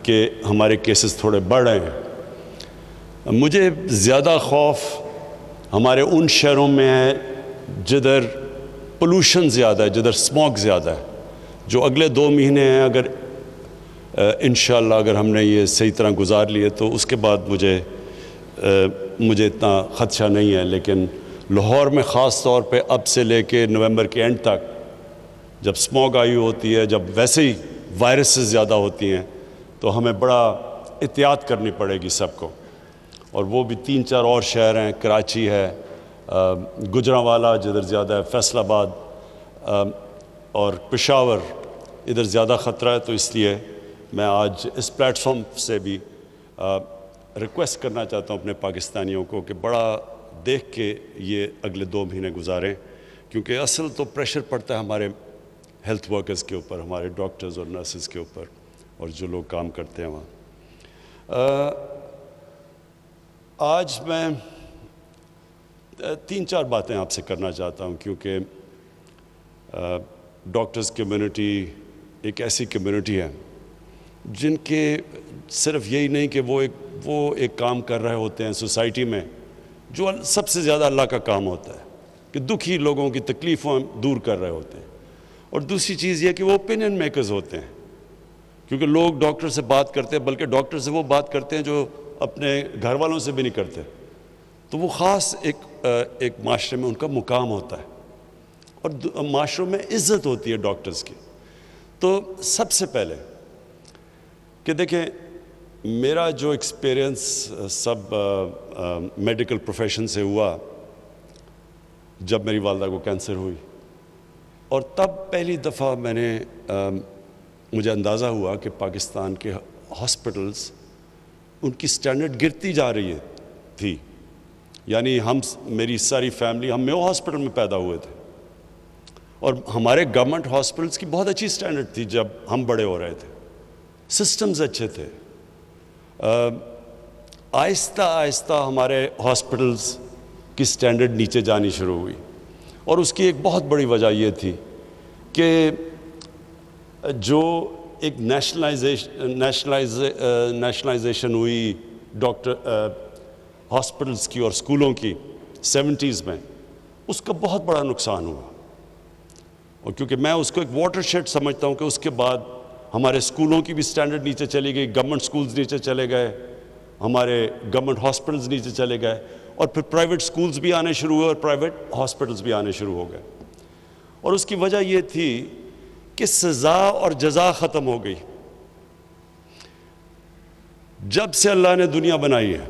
کہ ہمارے کیسز تھوڑے بڑھ رہے ہیں۔ مجھے زیادہ خوف ہمارے ان شہروں میں ہے جدھر پولوشن زیادہ ہے، جدھر اسموگ زیادہ ہے، جو اگلے 2 مہینے ہیں اگر انشاءاللہ اگر ہم نے یہ صحیح طرح گزار لیے تو اس کے بعد مجھے اتنا خدشہ نہیں ہے۔ لیکن لاہور میں خاص طور پہ اب سے لے کے نومبر کے اینڈ تک جب اسموگ آئی ہوتی ہے، جب ویسے ہی وائرسز زیادہ ہوتی ہیں، تو ہمیں بڑا احتیاط کرنی پڑے گی سب کو۔ اور وہ بھی 3-4 اور شہر ہیں، کراچی ہے، گجرانوالہ جدھر زیادہ ہے، فیصل آباد اور پشاور، ادھر زیادہ خطرہ ہے۔ تو اس لیے میں آج اس پلیٹ فارم سے بھی ریکویسٹ کرنا چاہتا ہوں اپنے پاکستانیوں کو کہ بڑا دیکھ کے یہ اگلے 2 مہینے گزاریں، کیونکہ اصل تو پریشر پڑتا ہے ہمارے ہیلتھ ورکرز کے اوپر، ہمارے ڈاکٹرز اور نرسز کے اوپر، اور جو لوگ کام کرتے ہیں وہاں۔ آج میں 3-4 باتیں آپ سے کرنا چاہتا ہوں، کیونکہ ڈاکٹرز کمیونٹی ایک ایسی کمیونٹی ہے جن کے صرف یہی نہیں کہ وہ ایک کام کر رہے ہوتے ہیں سوسائٹی میں جو سب سے زیادہ اللہ کا کام ہوتا ہے، کہ دکھی لوگوں کی تکلیفوں دور کر رہے ہوتے ہیں، اور دوسری چیز یہ کہ وہ اوپینین میکرز ہوتے ہیں، کیونکہ لوگ ڈاکٹر سے بات کرتے ہیں، بلکہ ڈاکٹر سے وہ بات کرتے ہیں جو اپنے گھر والوں سے بھی نہیں کرتے، تو وہ خاص ایک معاشرے میں ان کا مقام ہوتا ہے، اور معاشروں میں عزت ہوتی ہے ڈاکٹرز کی۔ تو سب سے پہلے کہ دیکھیں، میرا جو ایکسپیرینس سب میڈیکل پروفیشن سے ہوا جب میری والدہ کو کینسر ہوئی، اور تب پہلی دفعہ مجھے اندازہ ہوا کہ پاکستان کے ہاسپٹلز ان کی سٹینڈرڈ گرتی جا رہی تھی۔ یعنی میری ساری فیملی ہم میو ہاسپٹل میں پیدا ہوئے تھے، اور ہمارے گورنمنٹ ہاسپٹلز کی بہت اچھی سٹینڈرڈ تھی جب ہم بڑے ہو رہے تھے، سسٹمز اچھے تھے۔ آہستہ آہستہ ہمارے ہاسپٹلز کی سٹینڈرڈ نیچے جانی شروع ہوئی، اور اس کی ایک بہت بڑی وجہ یہ تھی کہ جو ایک نیشنلائزیشن ہوئی ہاسپٹلز کی اور اسکولوں کی 70s میں، اس کا بہت بڑا نقصان ہوا، اور کیونکہ میں اس کو ایک واٹر شیڈ سمجھتا ہوں کہ اس کے بعد ہمارے اسکولوں کی بھی سٹینڈرڈ نیچے چلی گئی، گورنمنٹ اسکولز نیچے چلے گئے، ہمارے گورنمنٹ ہاسپٹلز نیچے چلے گئے، اور پھر پرائیویٹ اسکولز بھی آنے شروع ہوئے اور پرائیویٹ ہاسپٹلز بھی آنے شروع ہو گئے۔ اور اس کی وجہ یہ تھی کہ سزا اور جزا ختم ہو گئی۔ جب سے اللہ نے دنیا بنائی ہے،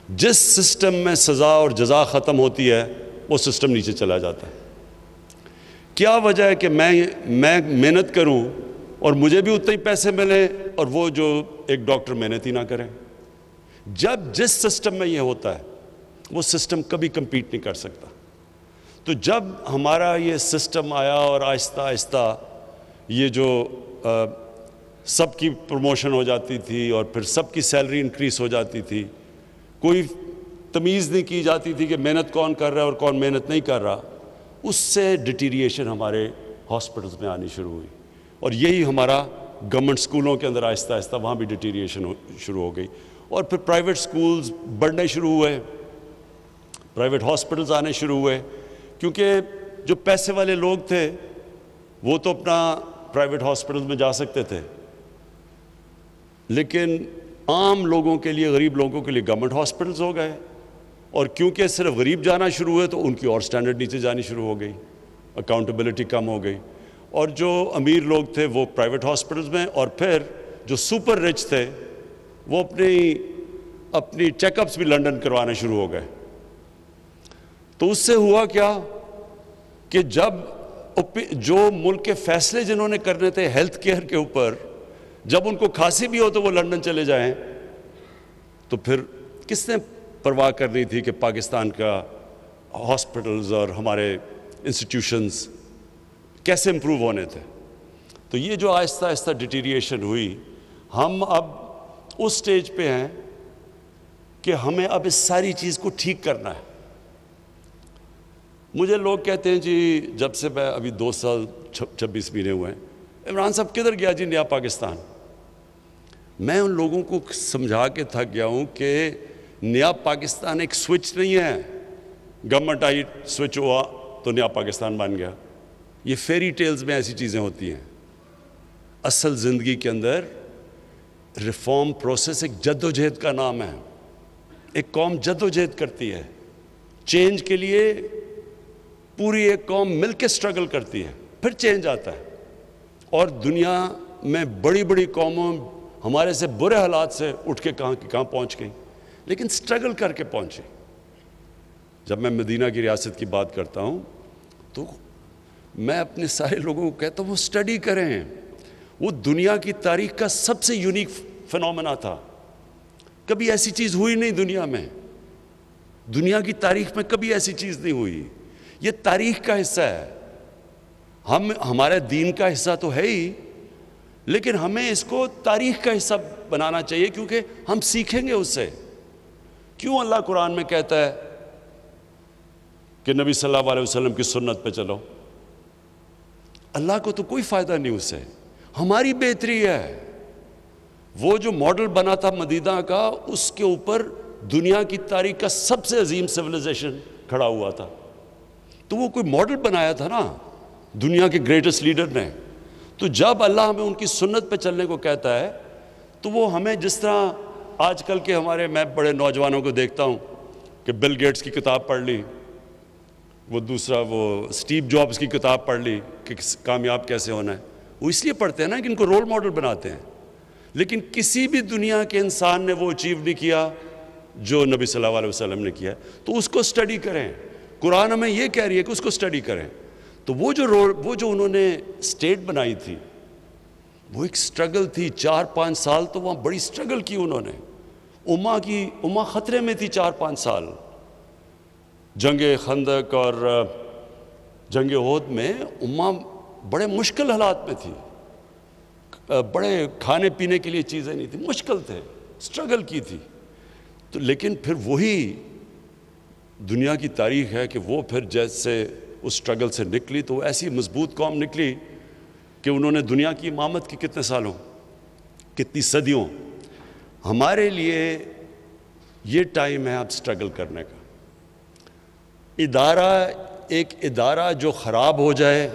جس سسٹم میں سزا اور جزا ختم ہوتی ہے وہ سسٹم نیچے چلا جاتا ہے۔ کیا وجہ ہے کہ میں محنت کروں اور مجھے بھی اتنے ہی پیسے ملیں، اور وہ جو ایک ڈاکٹر محنت ہی نہ کریں؟ جس سسٹم میں یہ ہوتا ہے وہ سسٹم کبھی کمپیٹ نہیں کر سکتا۔ تو جب ہمارا یہ سسٹم آیا اور آہستہ آہستہ یہ جو سب کی پروموشن ہو جاتی تھی اور پھر سب کی سیلری انکریز ہو جاتی تھی، کوئی تمیز نہیں کی جاتی تھی کہ محنت کون کر رہا ہے اور کون محنت نہیں کر رہا، اس سے ڈیٹیریشن ہمارے ہاسپٹلز میں آنی شروع ہوئی، اور یہی ہمارا گورنمنٹ اسکولوں کے اندر آہستہ آہستہ وہاں بھی ڈیٹیریشن شروع ہو گئی، اور پھر پرائیویٹ اسکولز بڑھنے شروع ہوئے، پرائیویٹ ہاسپٹلز آنے شروع ہوئے، کیونکہ جو پیسے والے لوگ تھے وہ تو اپنا پرائیویٹ ہاسپٹلز میں جا سکتے تھے، لیکن عام لوگوں کے لیے، غریب لوگوں کے لیے گورنمنٹ ہاسپٹلز ہو گئے، اور کیونکہ صرف غریب جانا شروع ہوئے تو ان کی اور سٹینڈرڈ نیچے جانی شروع ہو گئی، اکاؤنٹیبلٹی کم ہو گئی، اور جو امیر لوگ تھے وہ پرائیویٹ ہاسپٹلز میں، اور پھر جو سپر رچ تھے وہ اپنی چیک اپس بھی لنڈن کروانا شروع ہو گئے۔ تو اس سے ہوا کیا کہ جب جو ملک کے فیصلے جنہوں نے کرنے تھے ہیلتھ کیئر کے اوپر، جب ان کو کھانسی بھی ہو تو وہ لنڈن چلے جائیں، تو پھر کس نے پرواہ کرنی تھی کہ پاکستان کا ہاسپٹلز اور ہمارے انسٹیٹیوشنز کیسے امپروو ہونے تھے؟ تو یہ جو آہستہ آہستہ ڈیٹیریشن ہوئی، ہم اب اس سٹیج پہ ہیں کہ ہمیں اب اس ساری چیز کو ٹھیک کرنا ہے۔ مجھے لوگ کہتے ہیں جی جب سے میں ابھی 2 سال 26 مہینے ہوئے ہیں، عمران صاحب کدھر گیا جی نیا پاکستان؟ میں ان لوگوں کو سمجھا کے تھک گیا ہوں کہ نیا پاکستان ایک سوئچ نہیں ہے، گورنمنٹ آئی سوئچ ہوا تو نیا پاکستان بن گیا. یہ فیری ٹیلز میں ایسی چیزیں ہوتی ہیں. اصل زندگی کے اندر ریفارم پروسیس ایک جد و جہد کا نام ہے. ایک قوم جد و جہد کرتی ہے چینج کے لیے، پوری ایک قوم مل کے سٹرگل کرتی ہے، پھر چینج آتا ہے. اور دنیا میں بڑی بڑی قوموں ہمارے سے برے حالات سے اٹھ کے کہاں پہنچ گئیں، لیکن سٹرگل کر کے پہنچے. جب میں مدینہ کی ریاست کی بات کرتا ہوں تو میں اپنے سارے لوگوں کو کہتا ہوں وہ سٹڈی کریں. وہ دنیا کی تاریخ کا سب سے یونیک فنومنا تھا. کبھی ایسی چیز ہوئی نہیں دنیا میں، دنیا کی تاریخ میں کبھی ایسی چیز نہیں ہوئی. یہ تاریخ کا حصہ ہے. ہمارے دین کا حصہ تو ہے ہی، لیکن ہمیں اس کو تاریخ کا حصہ بنانا چاہیے، کیونکہ ہم سیکھیں گے اس سے. کیوں اللہ قرآن میں کہتا ہے کہ نبی صلی اللہ علیہ وسلم کی سنت پہ چلو؟ اللہ کو تو کوئی فائدہ نہیں اس سے، ہماری بہتری ہے. وہ جو ماڈل بنا تھا مدینہ کا، اس کے اوپر دنیا کی تاریخ کا سب سے عظیم سویلائزیشن کھڑا ہوا تھا. تو وہ کوئی ماڈل بنایا تھا نا دنیا کے گریٹسٹ لیڈر نے. تو جب اللہ ہمیں ان کی سنت پہ چلنے کو کہتا ہے تو وہ ہمیں، جس طرح آج کل کے میں بڑے نوجوانوں کو دیکھتا ہوں کہ بل گیٹس کی کتاب پڑھ لی، وہ دوسرا وہ اسٹیو جابس کی کتاب پڑھ لی کہ کامیاب کیسے ہونا ہے. وہ اس لیے پڑھتے ہیں نا کہ ان کو رول ماڈل بناتے ہیں. لیکن کسی بھی دنیا کے انسان نے وہ اچیو نہیں کیا جو نبی صلی اللہ علیہ وسلم نے کیا. تو اس کو سٹڈی کریں. قرآن ہمیں یہ کہہ رہی ہے کہ اس کو سٹڈی کریں. تو وہ جو انہوں نے اسٹیٹ بنائی تھی، وہ ایک سٹرگل تھی. 4-5 سال تو وہاں بڑی سٹرگل کی انہوں نے. امہ خطرے میں تھی 4-5 سال. جنگ خندق اور جنگ احد میں امہ بڑے مشکل حالات میں تھی. بڑے کھانے پینے کے لیے چیزیں نہیں تھی، مشکل تھے، سٹرگل کی تھی. تو لیکن پھر وہی دنیا کی تاریخ ہے کہ وہ پھر جیسے اس سٹرگل سے نکلی تو وہ ایسی مضبوط قوم نکلی کہ انہوں نے دنیا کی امامت کی کتنے سالوں، کتنی صدیوں. ہمارے لیے یہ ٹائم ہے اب سٹرگل کرنے کا. ایک ادارہ جو خراب ہو جائے،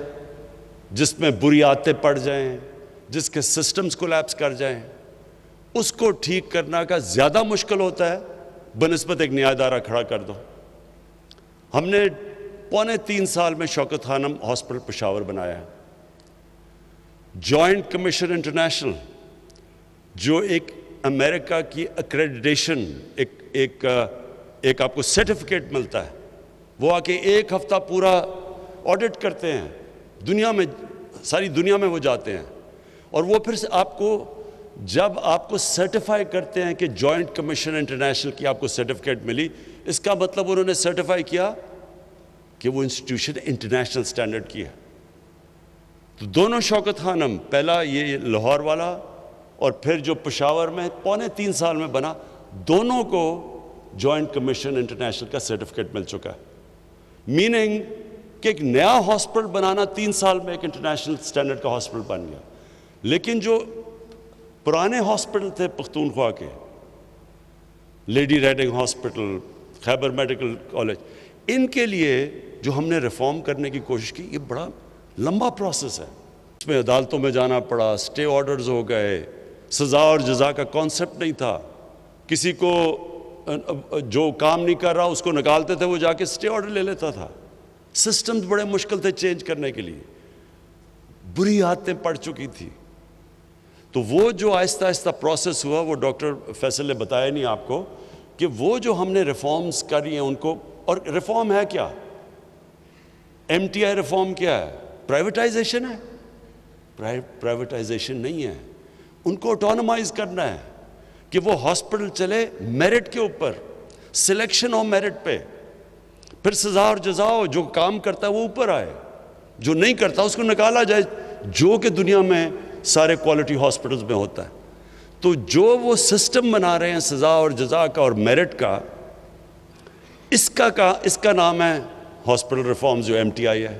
جس میں بری عادتیں پڑ جائیں، جس کے سسٹمز کولیپس کر جائیں، اس کو ٹھیک کرنا کا زیادہ مشکل ہوتا ہے بنسبت ایک نیا ادارہ کھڑا کر دو. ہم نے 3.25 سال میں شوکت خانم ہاسپٹل پشاور بنایا ہے. جوائنٹ کمیشن انٹرنیشنل، جو ایک امریکہ کی اکریڈیٹیشن، ایک آپ کو سرٹیفکیٹ ملتا ہے. وہ آ کے 1 ہفتہ پورا آڈٹ کرتے ہیں دنیا میں، ساری دنیا میں وہ جاتے ہیں. اور وہ پھر جب آپ کو سرٹیفائی کرتے ہیں کہ جوائنٹ کمیشن انٹرنیشنل کی آپ کو سرٹیفکیٹ ملی، اس کا مطلب انہوں نے سرٹیفائی کیا کہ وہ انسٹیٹیوشن انٹرنیشنل سٹینڈرڈ کی ہے. تو دونوں شوکت خانم، پہلا یہ لاہور والا اور پھر جو پشاور میں 3.25 سال میں بنا، دونوں کو جوائنٹ کمیشن انٹرنیشنل کا سرٹیفکیٹ مل چکا ہے. میننگ کہ ایک نیا ہاسپٹل بنانا 3 سال میں ایک انٹرنیشنل سٹینڈرڈ کا ہاسپٹل بن گیا. لیکن جو پرانے ہاسپٹل تھے پختونخوا کے، لیڈی ریڈنگ ہاسپٹل، خیبر میڈیکل کالج، ان کے لیے جو ہم نے ریفارم کرنے کی کوشش کی، یہ بڑا لمبا پروسیس ہے. اس میں عدالتوں میں جانا پڑا، سٹے آرڈرز ہو گئے، سزا اور جزا کا کانسیپٹ نہیں تھا. کسی کو جو کام نہیں کر رہا اس کو نکالتے تھے، وہ جا کے سٹے آرڈر لے لیتا تھا. سسٹمز بڑے مشکل تھے چینج کرنے کے لیے، بری عادتیں پڑ چکی تھی. تو وہ جو آہستہ آہستہ پروسیس ہوا، وہ ڈاکٹر فیصل نے بتایا نہیں آپ کو کہ وہ جو ہم نے ریفارمز کری ہیں ان کو. اور ریفارم ہے کیا؟ ایم ٹی آئی ریفارم کیا ہے؟ پرائیویٹائزیشن ہے؟ پرائیویٹائزیشن نہیں ہے. ان کو آٹونومائز کرنا ہے کہ وہ ہاسپٹل چلے میرٹ کے اوپر، سلیکشن ہو میرٹ پہ، پھر سزا اور جزا ہو. جو کام کرتا ہے وہ اوپر آئے، جو نہیں کرتا اس کو نکالا جائے، جو کہ دنیا میں سارے کوالٹی ہاسپٹلز میں ہوتا ہے. تو جو وہ سسٹم بنا رہے ہیں سزا اور جزا کا اور میرٹ کا، اس کا نام ہے ہاسپٹل ریفارمز، جو ایم ٹی آئی ہے.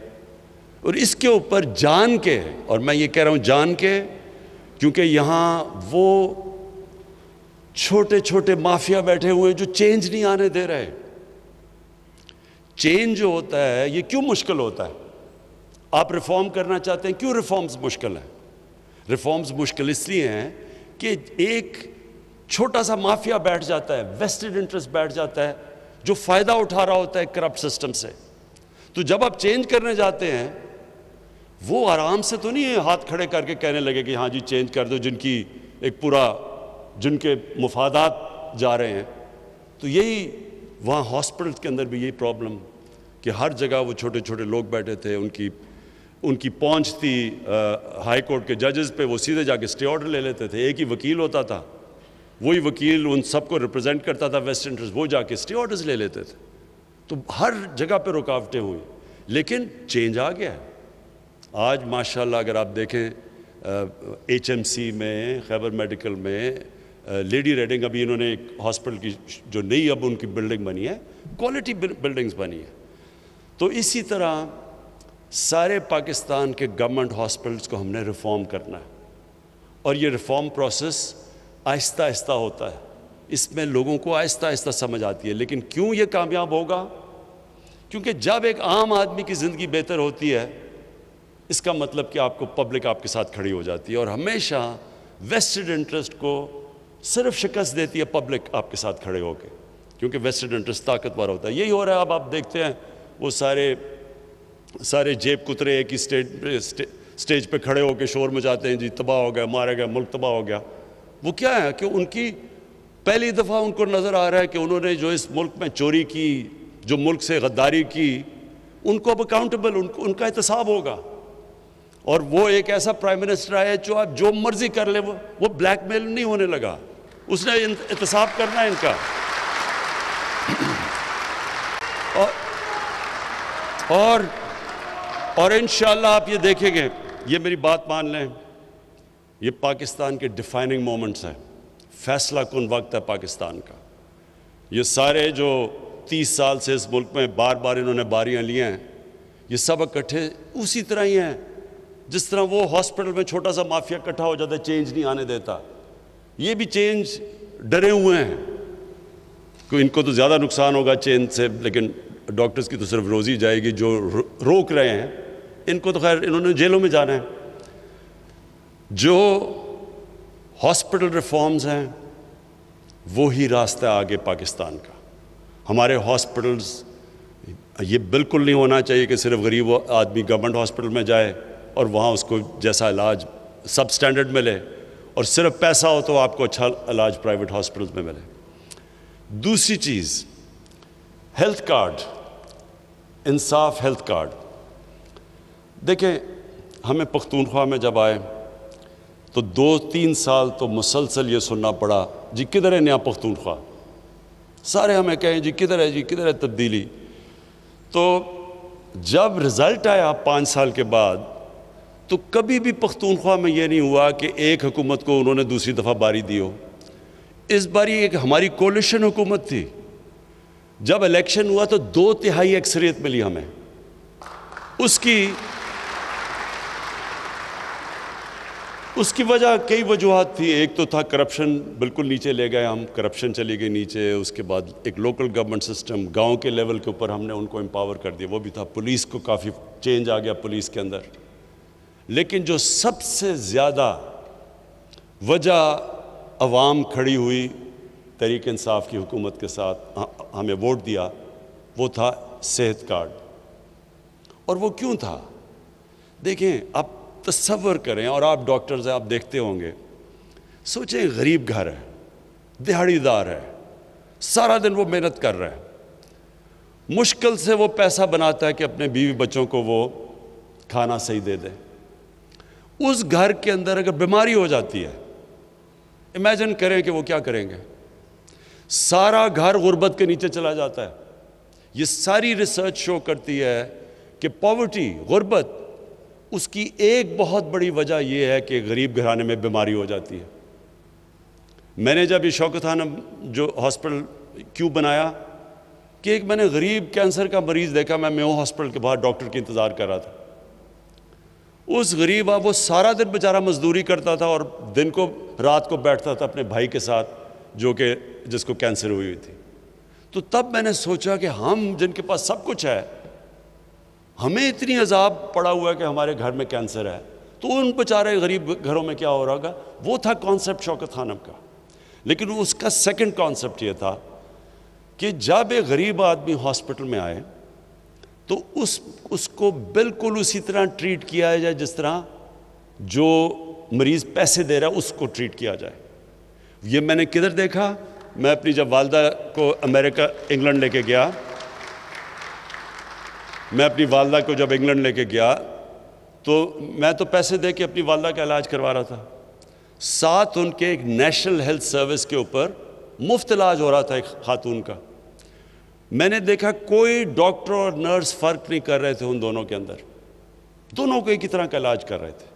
اور اس کے اوپر جان کے، اور میں یہ کہہ رہا ہوں جان کے، کیونکہ یہاں وہ چھوٹے چھوٹے مافیا بیٹھے ہوئے جو چینج نہیں آنے دے رہے. چینج جو ہوتا ہے یہ کیوں مشکل ہوتا ہے؟ آپ ریفارم کرنا چاہتے ہیں, کیوں ریفارمز مشکل ہیں؟ ریفارمز مشکل اس لیے ہیں کہ ایک چھوٹا سا مافیا بیٹھ جاتا ہے, ویسٹڈ انٹرسٹ بیٹھ جاتا ہے, جو فائدہ اٹھا رہا ہوتا ہے کرپٹ سسٹم سے. تو جب آپ چینج کرنے جاتے ہیں, وہ آرام سے تو نہیں ہاتھ کھڑے کر کے کہنے لگے کہ ہاں جی چینج کر دو, جن کی ایک پورا جن کے مفادات جا رہے ہیں. تو یہی وہاں ہاسپٹلس کے اندر بھی یہی پرابلم کہ ہر جگہ وہ چھوٹے چھوٹے لوگ بیٹھے تھے, ان کی پہنچ تھی ہائی کورٹ کے ججز پہ, وہ سیدھے جا کے اسٹے آرڈر لے لیتے تھے. ایک ہی وکیل ہوتا تھا, وہی وکیل ان سب کو ریپرزینٹ کرتا تھا ویسٹ انٹرسٹ, وہ جا کے اسٹے آرڈرز لے لیتے تھے. تو ہر جگہ پہ رکاوٹیں ہوئی, لیکن چینج آ گیا ہے. آج ماشاءاللہ اگر آپ دیکھیں ایچ ایم سی میں, خیبر میڈیکل میں, لیڈی ریڈنگ, ابھی انہوں نے ایک ہاسپٹل کی جو نئی اب ان کی بلڈنگ بنی ہے, کوالٹی بلڈنگز بنی ہے. تو اسی طرح سارے پاکستان کے گورنمنٹ ہاسپٹلس کو ہم نے ریفارم کرنا ہے, اور یہ ریفارم پروسیس آہستہ آہستہ ہوتا ہے. اس میں لوگوں کو آہستہ آہستہ سمجھ آتی ہے. لیکن کیوں یہ کامیاب ہوگا؟ کیونکہ جب ایک عام آدمی کی زندگی بہتر ہوتی ہے, اس کا مطلب کہ آپ کو پبلک آپ کے ساتھ کھڑی ہو جاتی ہے, اور ہمیشہ ویسٹڈ انٹرسٹ کو صرف شکست دیتی ہے پبلک آپ کے ساتھ کھڑے ہو کے, کیونکہ ویسٹڈ انٹرسٹ طاقتور ہوتا ہے. یہی ہو رہا ہے. اب آپ دیکھتے ہیں وہ سارے جیب کترے ایک ہی اسٹیج پہ کھڑے ہو کے شور مچاتے ہیں, جی تباہ ہو گیا, مارا گیا, ملک تباہ ہو گیا. وہ کیا ہے کہ ان کی پہلی دفعہ ان کو نظر آ رہا ہے کہ انہوں نے جو اس ملک میں چوری کی, جو ملک سے غداری کی, ان کو اب اکاؤنٹیبل, ان کا احتساب ہوگا. اور وہ ایک ایسا پرائم منسٹر آیا جو آپ جو مرضی کر لے, وہ بلیک میل نہیں ہونے لگا, اس نے احتساب کرنا ہے ان کا. اور انشاءاللہ آپ یہ دیکھیں گے, یہ میری بات مان لیں, یہ پاکستان کے ڈیفائننگ مومنٹس ہیں, فیصلہ کن وقت ہے پاکستان کا. یہ سارے جو 30 سال سے اس ملک میں بار بار انہوں نے باریاں لی ہیں, یہ سب اکٹھے اسی طرح ہی ہیں جس طرح وہ ہاسپٹل میں چھوٹا سا مافیا اکٹھا ہو جاتا ہے, چینج نہیں آنے دیتا. یہ بھی چینج ڈرے ہوئے ہیں کہ ان کو تو زیادہ نقصان ہوگا چینج سے, لیکن ڈاکٹرز کی تو صرف روزی جائے گی. جو روک رہے ہیں ان کو تو خیر انہوں نے جیلوں میں جانا ہے. جو ہاسپٹل ریفارمز ہیں وہی راستہ آگے پاکستان کا. ہمارے ہاسپٹلز, یہ بالکل نہیں ہونا چاہیے کہ صرف غریب آدمی گورنمنٹ ہاسپٹل میں جائے اور وہاں اس کو جیسا علاج سب سٹینڈرڈ ملے, اور صرف پیسہ ہو تو آپ کو اچھا علاج پرائیویٹ ہاسپٹلز میں ملے. دوسری چیز, ہیلتھ کارڈ, انصاف ہیلتھ کارڈ. دیکھیں ہمیں پختونخوا میں جب آئے تو 2-3 سال تو مسلسل یہ سننا پڑا, جی کدھر ہے نیا پختونخوا. سارے ہمیں کہیں جی کدھر ہے, جی کدھر ہے تبدیلی. تو جب رزلٹ آیا 5 سال کے بعد, تو کبھی بھی پختونخوا میں یہ نہیں ہوا کہ ایک حکومت کو انہوں نے دوسری دفعہ باری دی ہو. اس باری ایک ہماری کولیشن حکومت تھی. جب الیکشن ہوا تو 2/3 اکثریت ملی ہمیں. اس کی وجہ کئی وجوہات تھی. ایک تو تھا کرپشن, بالکل نیچے لے گئے ہم, کرپشن چلی گئی نیچے. اس کے بعد ایک لوکل گورنمنٹ سسٹم, گاؤں کے لیول کے اوپر ہم نے ان کو امپاور کر دیا, وہ بھی تھا. پولیس کو کافی چینج آ گیا پولیس کے اندر. لیکن جو سب سے زیادہ وجہ عوام کھڑی ہوئی تحریک انصاف کی حکومت کے ساتھ, ہمیں ووٹ دیا, وہ تھا صحت کارڈ. اور وہ کیوں تھا؟ دیکھیں آپ تصور کریں, اور آپ ڈاکٹرز ہیں, آپ دیکھتے ہوں گے, سوچیں غریب گھر ہے, دہاڑی دار ہے, سارا دن وہ محنت کر رہا ہے, مشکل سے وہ پیسہ بناتا ہے کہ اپنے بیوی بچوں کو وہ کھانا صحیح دے دے. اس گھر کے اندر اگر بیماری ہو جاتی ہے, امیجن کریں کہ وہ کیا کریں گے. سارا گھر غربت کے نیچے چلا جاتا ہے. یہ ساری ریسرچ شو کرتی ہے کہ پاورٹی, غربت, اس کی ایک بہت بڑی وجہ یہ ہے کہ غریب گھرانے میں بیماری ہو جاتی ہے. میں نے جب یہ شوکت خانم جو ہاسپٹل کیوں بنایا کہ ایک میں نے غریب کینسر کا مریض دیکھا, میں میو ہاسپٹل کے باہر ڈاکٹر کی انتظار کر رہا تھا. اس غریب وہ سارا دن بیچارہ مزدوری کرتا تھا اور دن کو رات کو بیٹھتا تھا اپنے بھائی کے ساتھ جس کو کینسر ہوئی تھی. تو تب میں نے سوچا کہ ہم جن کے پاس سب کچھ ہے, ہمیں اتنی عذاب پڑا ہوا ہے کہ ہمارے گھر میں کینسر ہے, تو ان بیچارے غریب گھروں میں کیا ہو رہا ہوگا. وہ تھا کانسیپٹ شوکت خانم کا. لیکن اس کا سیکنڈ کانسیپٹ یہ تھا کہ جب ایک غریب آدمی ہاسپٹل میں آئے تو اس کو بالکل اسی طرح ٹریٹ کیا جائے جس طرح جو مریض پیسے دے رہا ہے اس کو ٹریٹ کیا جائے. یہ میں نے کدھر دیکھا؟ میں اپنی جب والدہ کو امریکہ انگلینڈ لے کے گیا, میں اپنی والدہ کو جب انگلینڈ لے کے گیا تو میں تو پیسے دے کے اپنی والدہ کا علاج کروا رہا تھا, ساتھ ان کے ایک نیشنل ہیلتھ سروس کے اوپر مفت علاج ہو رہا تھا ایک خاتون کا. میں نے دیکھا کوئی ڈاکٹر اور نرس فرق نہیں کر رہے تھے ان دونوں کے اندر, دونوں کو ایک ہی طرح کا علاج کر رہے تھے.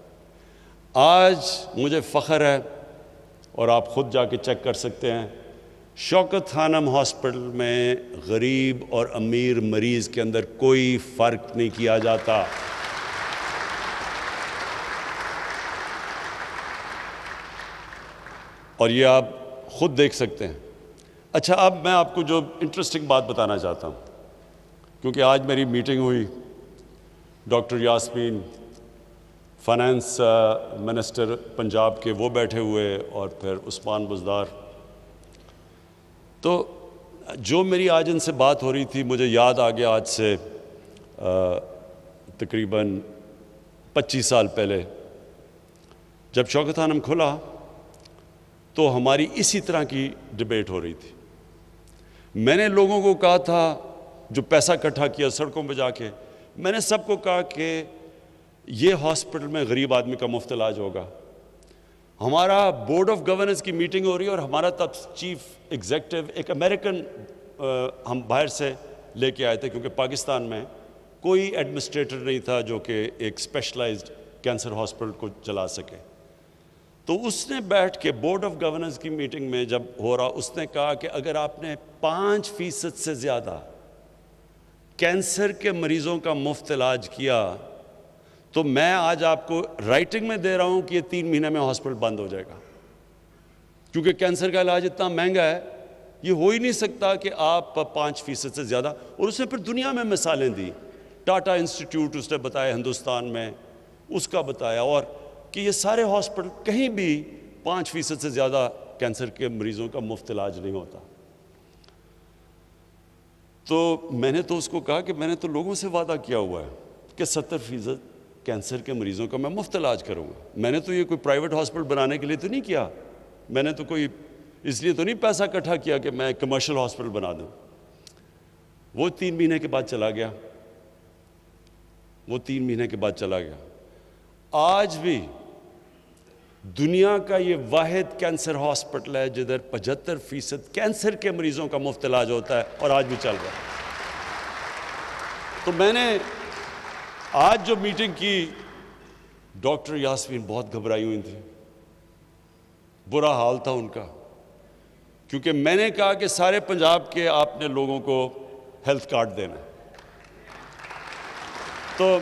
آج مجھے فخر ہے, اور آپ خود جا کے چیک کر سکتے ہیں, شوکت خانم ہاسپٹل میں غریب اور امیر مریض کے اندر کوئی فرق نہیں کیا جاتا. اور یہ آپ خود دیکھ سکتے ہیں. اچھا, اب میں آپ کو جو انٹرسٹنگ بات بتانا چاہتا ہوں, کیونکہ آج میری میٹنگ ہوئی, doctor Yasmin finance minister Punjab کے وہ بیٹھے ہوئے, اور پھر عثمان بزدار. تو جو میری آج ان سے بات ہو رہی تھی مجھے یاد آ گیا, آج سے تقریباً 25 سال پہلے جب شوکت خانم کھلا تو ہماری اسی طرح کی ڈیبیٹ ہو رہی تھی. میں نے لوگوں کو کہا تھا, جو پیسہ اکٹھا کیا سڑکوں پہ جا کے, میں نے سب کو کہا کہ یہ ہاسپٹل میں غریب آدمی کا مفت علاج ہوگا. ہمارا بورڈ آف گورننس کی میٹنگ ہو رہی ہے, اور ہمارا تب چیف ایگزیکٹو ایک امریکن ہم باہر سے لے کے آئے تھے, کیونکہ پاکستان میں کوئی ایڈمنسٹریٹر نہیں تھا جو کہ ایک اسپیشلائزڈ کینسر ہاسپٹل کو چلا سکے. تو اس نے بیٹھ کے بورڈ آف گورننس کی میٹنگ میں جب ہو رہا, اس نے کہا کہ اگر آپ نے 5% سے زیادہ کینسر کے مریضوں کا مفت علاج کیا تو میں آج آپ کو رائٹنگ میں دے رہا ہوں کہ یہ 3 مہینے میں ہاسپٹل بند ہو جائے گا, کیونکہ کینسر کا علاج اتنا مہنگا ہے, یہ ہو ہی نہیں سکتا کہ آپ 5% سے زیادہ. اور اس نے پھر دنیا میں مثالیں دی, ٹاٹا انسٹیٹیوٹ اس نے بتایا ہندوستان میں, اس کا بتایا, اور کہ یہ سارے ہاسپٹل کہیں بھی 5% سے زیادہ کینسر کے مریضوں کا مفت علاج نہیں ہوتا. تو میں نے تو اس کو کہا کہ میں نے تو لوگوں سے وعدہ کیا ہوا ہے کہ 70% کینسر کے مریضوں کا میں مفت علاج کروں گا. میں نے تو یہ کوئی پرائیویٹ ہاسپٹل بنانے کے لیے تو نہیں کیا, میں نے تو کوئی اس لیے تو نہیں پیسہ اکٹھا کیا کہ میں کمرشل ہاسپٹل بنا دوں. وہ 3 مہینے کے بعد چلا گیا, وہ 3 مہینے کے بعد چلا گیا. آج بھی دنیا کا یہ واحد کینسر ہاسپٹل ہے جدھر 75% کینسر کے مریضوں کا مفت علاج ہوتا ہے, اور آج بھی چل رہا ہے. تو میں نے آج جو میٹنگ کی, ڈاکٹر یاسمین بہت گھبرائی ہوئی تھی, برا حال تھا ان کا, کیونکہ میں نے کہا کہ سارے پنجاب کے آپ نے لوگوں کو ہیلتھ کارڈ دینا ہے. تو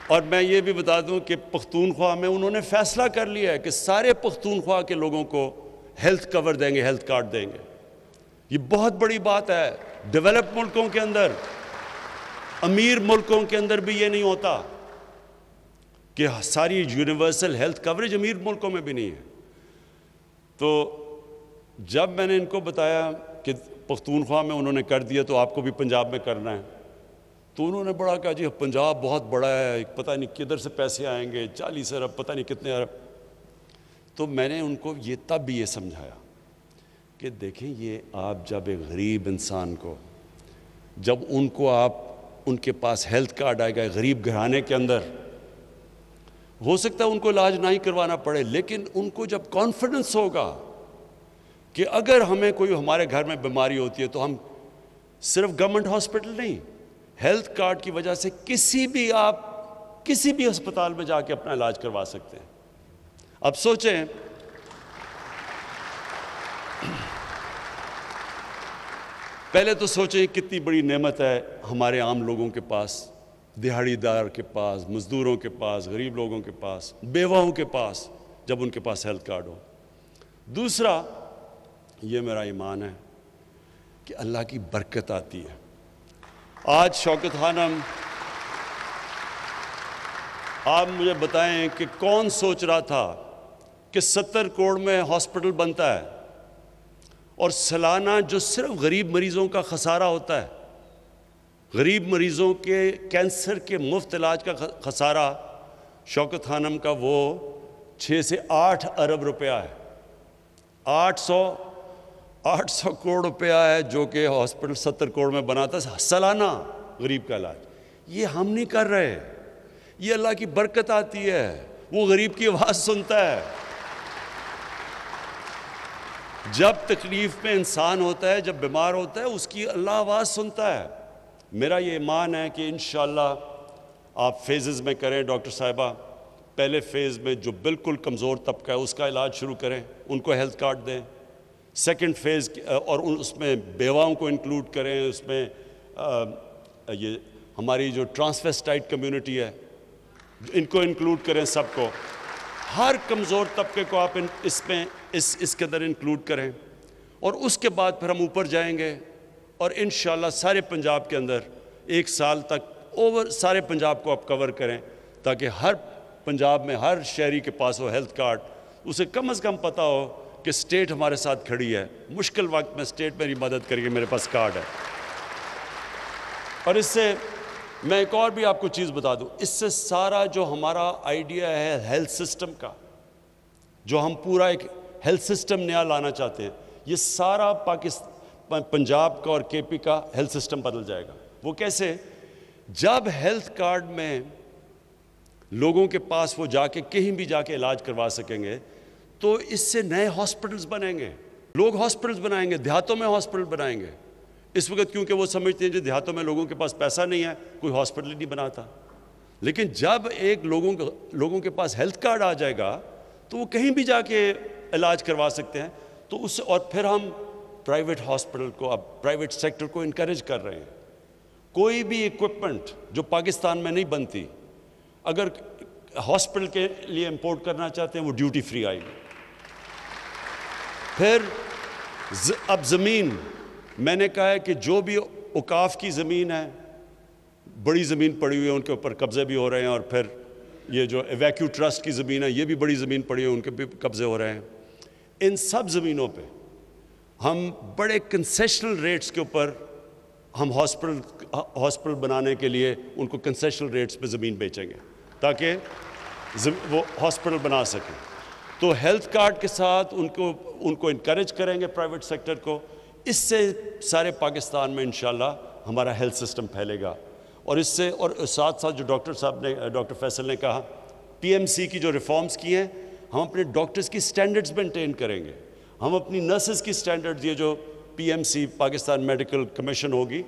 اور میں یہ بھی بتا دوں کہ پختونخوا میں انہوں نے فیصلہ کر لیا ہے کہ سارے پختونخوا کے لوگوں کو ہیلتھ کور دیں گے, ہیلتھ کارڈ دیں گے. یہ بہت بڑی بات ہے. ڈیولپ ملکوں کے اندر, امیر ملکوں کے اندر بھی یہ نہیں ہوتا کہ ساری یونیورسل ہیلتھ کوریج امیر ملکوں میں بھی نہیں ہے. تو جب میں نے ان کو بتایا کہ پختونخوا میں انہوں نے کر دیا تو آپ کو بھی پنجاب میں کرنا ہے, تو انہوں نے بڑا کہا جی پنجاب بہت بڑا ہے, پتہ نہیں کدھر سے پیسے آئیں گے, 40 ارب پتہ نہیں کتنے ارب. تو میں نے ان کو یہ تب بھی یہ سمجھایا کہ دیکھیں, یہ آپ جب ایک غریب انسان کو, جب ان کو آپ ان کے پاس ہیلتھ کارڈ آئے گا غریب گھرانے کے اندر, ہو سکتا ہے ان کو علاج نہ ہی کروانا پڑے, لیکن ان کو جب کانفیڈنس ہوگا کہ اگر ہمیں کوئی ہمارے گھر میں بیماری ہوتی ہے تو ہم صرف گورنمنٹ ہاسپٹل نہیں, ہیلتھ کارڈ کی وجہ سے کسی بھی ہسپتال میں جا کے اپنا علاج کروا سکتے ہیں. اب سوچیں, پہلے تو سوچیں کتنی بڑی نعمت ہے ہمارے عام لوگوں کے پاس, دہاڑی دار کے پاس, مزدوروں کے پاس, غریب لوگوں کے پاس, بیواؤں کے پاس, جب ان کے پاس ہیلتھ کارڈ ہو. دوسرا یہ میرا ایمان ہے کہ اللہ کی برکت آتی ہے. آج شوکت خانم آپ مجھے بتائیں کہ کون سوچ رہا تھا کہ 70 کروڑ میں ہاسپٹل بنتا ہے اور سالانہ جو صرف غریب مریضوں کا خسارہ ہوتا ہے, غریب مریضوں کے کینسر کے مفت علاج کا خسارہ شوکت خانم کا وہ 6 سے 8 ارب روپیہ ہے. 800 کروڑ روپیہ ہے جو کہ ہاسپٹل 70 کروڑ میں بناتا ہے سالانہ غریب کا علاج. یہ ہم نہیں کر رہے, یہ اللہ کی برکت آتی ہے, وہ غریب کی آواز سنتا ہے. جب تکلیف میں انسان ہوتا ہے, جب بیمار ہوتا ہے, اس کی اللہ آواز سنتا ہے. میرا یہ ایمان ہے کہ انشاءاللہ آپ فیزز میں کریں. ڈاکٹر صاحبہ, پہلے فیز میں جو بالکل کمزور طبقہ ہے اس کا علاج شروع کریں, ان کو ہیلتھ کارڈ دیں. سیکنڈ فیز اور اس میں بیواؤں کو انکلوڈ کریں, اس میں یہ ہماری جو ٹرانسویسٹائٹ کمیونٹی ہے ان کو انکلوڈ کریں, سب کو, ہر کمزور طبقے کو آپ اس کے اندر انکلوڈ کریں. اور اس کے بعد پھر ہم اوپر جائیں گے اور انشاءاللہ سارے پنجاب کے اندر 1 سال تک سارے پنجاب کو آپ کور کریں, تاکہ ہر پنجاب میں ہر شہری کے پاس ہو ہیلتھ کارڈ. اسے کم از کم پتہ ہو کہ اسٹیٹ ہمارے ساتھ کھڑی ہے, مشکل وقت میں اسٹیٹ میری مدد کرے گی, میرے پاس کارڈ ہے. اور اس سے میں ایک اور بھی آپ کو چیز بتا دوں, اس سے سارا جو ہمارا آئیڈیا ہے ہیلتھ سسٹم کا, جو ہم پورا ایک ہیلتھ سسٹم نیا لانا چاہتے ہیں, یہ سارا پنجاب کا اور کے پی کا ہیلتھ سسٹم بدل جائے گا. وہ کیسے؟ جب ہیلتھ کارڈ میں لوگوں کے پاس وہ جا کے کہیں بھی جا کے علاج کروا سکیں گے, تو اس سے نئے ہاسپٹلز بنیں گے, لوگ ہاسپٹلز بنائیں گے, دیہاتوں میں ہاسپٹل بنائیں گے. اس وقت کیونکہ وہ سمجھتے ہیں جو دیہاتوں میں لوگوں کے پاس پیسہ نہیں ہے, کوئی ہاسپٹل نہیں بناتا. لیکن جب ایک لوگوں کے پاس ہیلتھ کارڈ آ جائے گا تو وہ کہیں بھی جا کے علاج کروا سکتے ہیں. تو اس اور پھر ہم پرائیویٹ ہاسپٹل کو, اب پرائیویٹ سیکٹر کو انکریج کر رہے ہیں. کوئی بھی ایکوپمنٹ جو پاکستان میں نہیں بنتی, اگر ہاسپٹل کے لیے امپورٹ کرنا چاہتے ہیں وہ ڈیوٹی فری آئے گی. پھر اب زمین, میں نے کہا ہے کہ جو بھی اوقاف کی زمین ہے, بڑی زمین پڑی ہوئی ہے, ان کے اوپر قبضے بھی ہو رہے ہیں. اور پھر یہ جو ایویکیو ٹرسٹ کی زمین ہے, یہ بھی بڑی زمین پڑی ہوئی ہے, ان کے بھی قبضے ہو رہے ہیں. ان سب زمینوں پہ ہم بڑے کنسیشنل ریٹس کے اوپر ہم ہاسپٹل بنانے کے لیے ان کو کنسیشنل ریٹس پہ زمین بیچیں گے, تاکہ وہ ہاسپٹل بنا سکیں. تو ہیلتھ کارڈ کے ساتھ ان کو انکریج کریں گے پرائیویٹ سیکٹر کو. اس سے سارے پاکستان میں انشاءاللہ ہمارا ہیلتھ سسٹم پھیلے گا. اور اس سے اور ساتھ ساتھ جو ڈاکٹر فیصل نے کہا, پی ایم سی کی جو ریفارمز کی ہیں, ہم اپنے ڈاکٹرز کی سٹینڈرڈز مینٹین کریں گے, ہم اپنی نرسز کی سٹینڈرڈز, یہ جو P M C Pakistan medical commission ہوگی,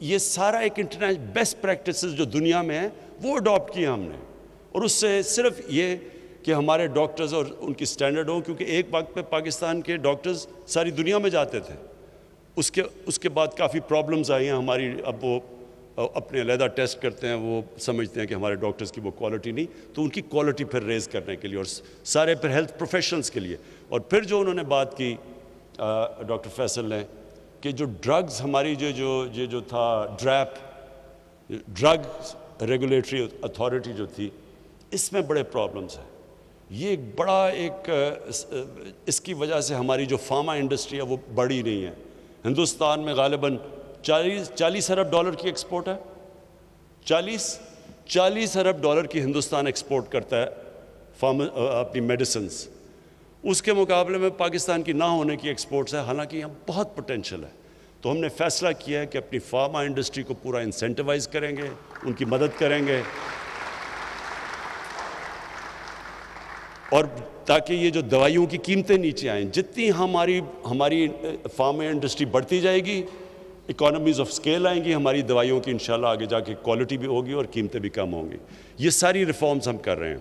یہ سارا ایک انٹرنیشنل بیسٹ پریکٹسز جو دنیا میں ہیں وہ اڈاپٹ کیے ہم نے. اور اس سے صرف یہ کہ ہمارے ڈاکٹرز اور ان کی سٹینڈرڈ ہوں, کیونکہ ایک وقت پہ پاکستان کے ڈاکٹرز ساری دنیا میں جاتے تھے. اس کے بعد کافی پرابلمز آئی ہیں ہماری, اب وہ اپنے علیحدہ ٹیسٹ کرتے ہیں, وہ سمجھتے ہیں کہ ہمارے ڈاکٹرز کی وہ کوالٹی نہیں, تو ان کی کوالٹی پھر ریز کرنے کے لیے اور سارے پھر ہیلتھ پروفیشنلز کے لیے. اور پھر جو انہوں نے بات کی ڈاکٹر فیصل نے, کہ جو ڈرگز ہماری جو تھا ڈرگ ریگولیٹری اتھارٹی جو تھی, اس میں بڑے پرابلمز ہیں. یہ ایک بڑا اس کی وجہ سے ہماری جو فارما انڈسٹری ہے وہ بڑی نہیں ہے. ہندوستان میں غالباً 40 ارب ڈالر کی ایکسپورٹ ہے, 40 ارب ڈالر کی ہندوستان ایکسپورٹ کرتا ہے اپنی میڈیسنز. اس کے مقابلے میں پاکستان کی نہ ہونے کی ایکسپورٹس ہے, حالانکہ یہاں بہت پوٹینشل ہے. تو ہم نے فیصلہ کیا ہے کہ اپنی فارما انڈسٹری کو پورا انسینٹیوائز کریں گے, ان کی مدد کریں گے, اور تاکہ یہ جو دوائیوں کی قیمتیں نیچے آئیں. جتنی ہماری فارما انڈسٹری بڑھتی جائے گی, اکانومیز آف اسکیل آئیں گی ہماری دوائیوں کی, انشاءاللہ آگے جا کے کوالٹی بھی ہوگی اور قیمتیں بھی کم ہوں گی. یہ ساری ریفارمز ہم کر رہے ہیں.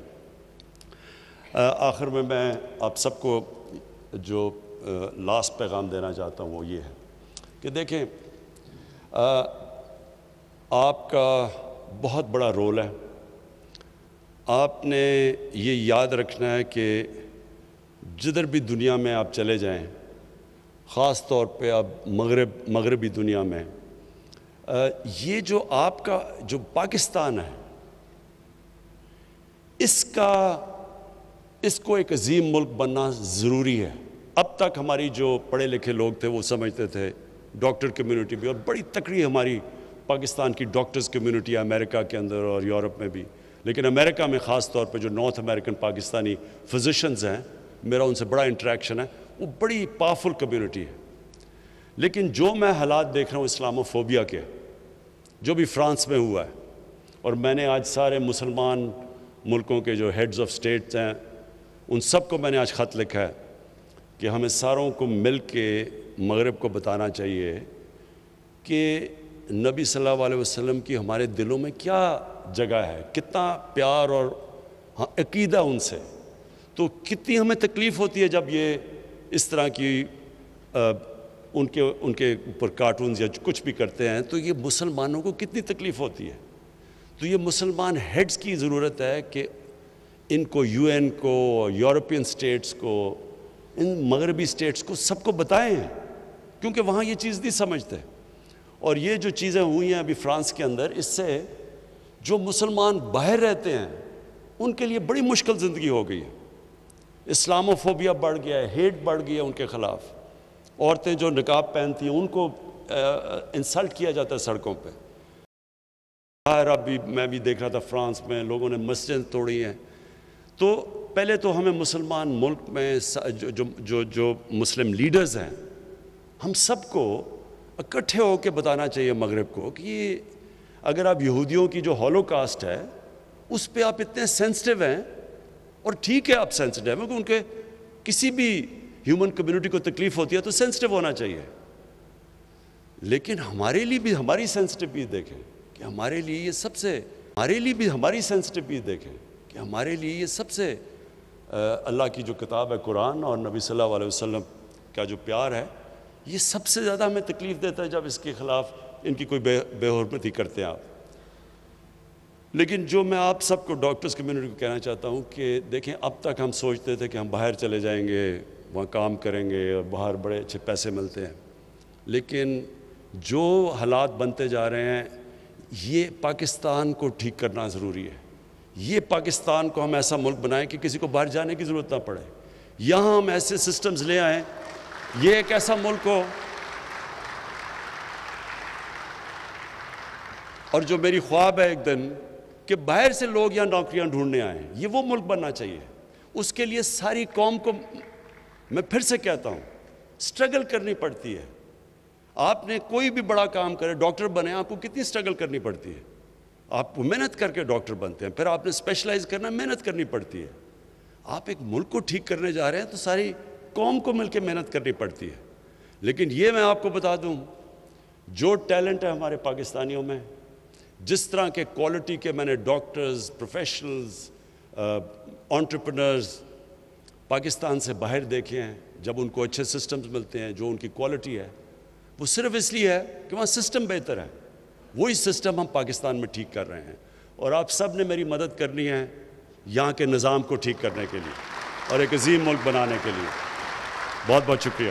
آخر میں آپ سب کو جو لاسٹ پیغام دینا چاہتا ہوں وہ یہ ہے کہ دیکھیں, آپ کا بہت بڑا رول ہے. آپ نے یہ یاد رکھنا ہے کہ جدھر بھی دنیا میں آپ چلے جائیں، خاص طور پہ اب مغربی دنیا میں، یہ جو آپ کا جو پاکستان ہے، اس کو ایک عظیم ملک بننا ضروری ہے۔ اب تک ہماری جو پڑھے لکھے لوگ تھے وہ سمجھتے تھے، ڈاکٹر کمیونٹی بھی، اور بڑی تکڑی ہماری پاکستان کی ڈاکٹرز کمیونٹی ہے امریکہ کے اندر اور یورپ میں بھی، لیکن امریکہ میں خاص طور پہ جو نارتھ امریکن پاکستانی فزیشنز ہیں، میرا ان سے بڑا انٹریکشن ہے، وہ بڑی پاورفل کمیونٹی ہے۔ لیکن جو میں حالات دیکھ رہا ہوں اسلاموفوبیا کے، جو بھی فرانس میں ہوا ہے، اور میں نے آج سارے مسلمان ملکوں کے جو ہیڈز آف سٹیٹس ہیں ان سب کو میں نے آج خط لکھا ہے کہ ہمیں ساروں کو مل کے مغرب کو بتانا چاہیے کہ نبی صلی اللہ علیہ وسلم کی ہمارے دلوں میں کیا جگہ ہے، کتنا پیار اور عقیدہ ان سے، تو کتنی ہمیں تکلیف ہوتی ہے جب یہ اس طرح کی ان کے اوپر کارٹونز یا کچھ بھی کرتے ہیں، تو یہ مسلمانوں کو کتنی تکلیف ہوتی ہے۔ تو یہ مسلمان ہیڈز کی ضرورت ہے کہ ان کو یو این کو، یورپین سٹیٹس کو، ان مغربی سٹیٹس کو سب کو بتائیں، کیونکہ وہاں یہ چیز نہیں سمجھتے۔ اور یہ جو چیزیں ہوئی ہیں ابھی فرانس کے اندر، اس سے جو مسلمان باہر رہتے ہیں ان کے لیے بڑی مشکل زندگی ہو گئی ہے۔ اسلاموفوبیا بڑھ گیا ہے، ہیٹ بڑھ گیا ہے ان کے خلاف۔ عورتیں جو نقاب پہنتی ہیں ان کو انسلٹ کیا جاتا ہے سڑکوں پہ۔ باہر ابھی میں بھی دیکھ رہا تھا فرانس میں لوگوں نے مسجد توڑی ہیں۔ تو پہلے تو ہمیں مسلمان ملک میں جو مسلم لیڈرز ہیں، ہم سب کو اکٹھے ہو کے بتانا چاہیے مغرب کو کہ اگر آپ یہودیوں کی جو ہولوکاسٹ ہے اس پہ آپ اتنے سینسٹیو ہیں، اور ٹھیک ہے آپ سینسٹیو ہیں، کیونکہ ان کے کسی بھی ہیومن کمیونٹی کو تکلیف ہوتی ہے تو سینسٹیو ہونا چاہیے، لیکن ہمارے لیے بھی ہماری سینسٹیوٹی دیکھیں کہ ہمارے لیے یہ سب سے اللہ کی جو کتاب ہے قرآن اور نبی صلی اللہ علیہ وسلم کا جو پیار ہے، یہ سب سے زیادہ ہمیں تکلیف دیتا ہے جب اس کے خلاف ان کی کوئی بے حرمتی کرتے ہیں آپ۔ لیکن جو میں آپ سب کو ڈاکٹرز کمیونٹی کو کہنا چاہتا ہوں کہ دیکھیں، اب تک ہم سوچتے تھے کہ ہم باہر چلے جائیں گے، وہاں کام کریں گے اور باہر بڑے اچھے پیسے ملتے ہیں، لیکن جو حالات بنتے جا رہے ہیں یہ پاکستان کو ٹھیک کرنا ضروری ہے۔ یہ پاکستان کو ہم ایسا ملک بنائیں کہ کسی کو باہر جانے کی ضرورت نہ پڑے، یہاں ہم ایسے سسٹمز لے آئیں، یہ ایک ایسا ملک ہو۔ اور جو میری خواب ہے ایک دن کہ باہر سے لوگ یہاں نوکریاں ڈھونڈنے آئیں، یہ وہ ملک بننا چاہیے۔ اس کے لیے ساری قوم کو، میں پھر سے کہتا ہوں، سٹرگل کرنی پڑتی ہے۔ آپ نے کوئی بھی بڑا کام کرے، ڈاکٹر بنے، آپ کو کتنی سٹرگل کرنی پڑتی ہے۔ آپ محنت کر کے ڈاکٹر بنتے ہیں، پھر آپ نے اسپیشلائز کرنا، محنت کرنی پڑتی ہے۔ آپ ایک ملک کو ٹھیک کرنے جا رہے ہیں تو ساری قوم کو مل کے محنت کرنی پڑتی ہے۔ لیکن یہ میں آپ کو بتا دوں، جو ٹیلنٹ ہے ہمارے پاکستانیوں میں، جس طرح کے کوالٹی کے میں نے ڈاکٹرز، پروفیشنلز، انٹرپرنرز پاکستان سے باہر دیکھے ہیں، جب ان کو اچھے سسٹمز ملتے ہیں، جو ان کی کوالٹی ہے، وہ صرف اس لیے ہے کہ وہاں سسٹم بہتر ہے۔ وہی سسٹم ہم پاکستان میں ٹھیک کر رہے ہیں، اور آپ سب نے میری مدد کرنی ہے یہاں کے نظام کو ٹھیک کرنے کے لیے اور ایک عظیم ملک بنانے کے لیے۔ بہت بہت شکریہ۔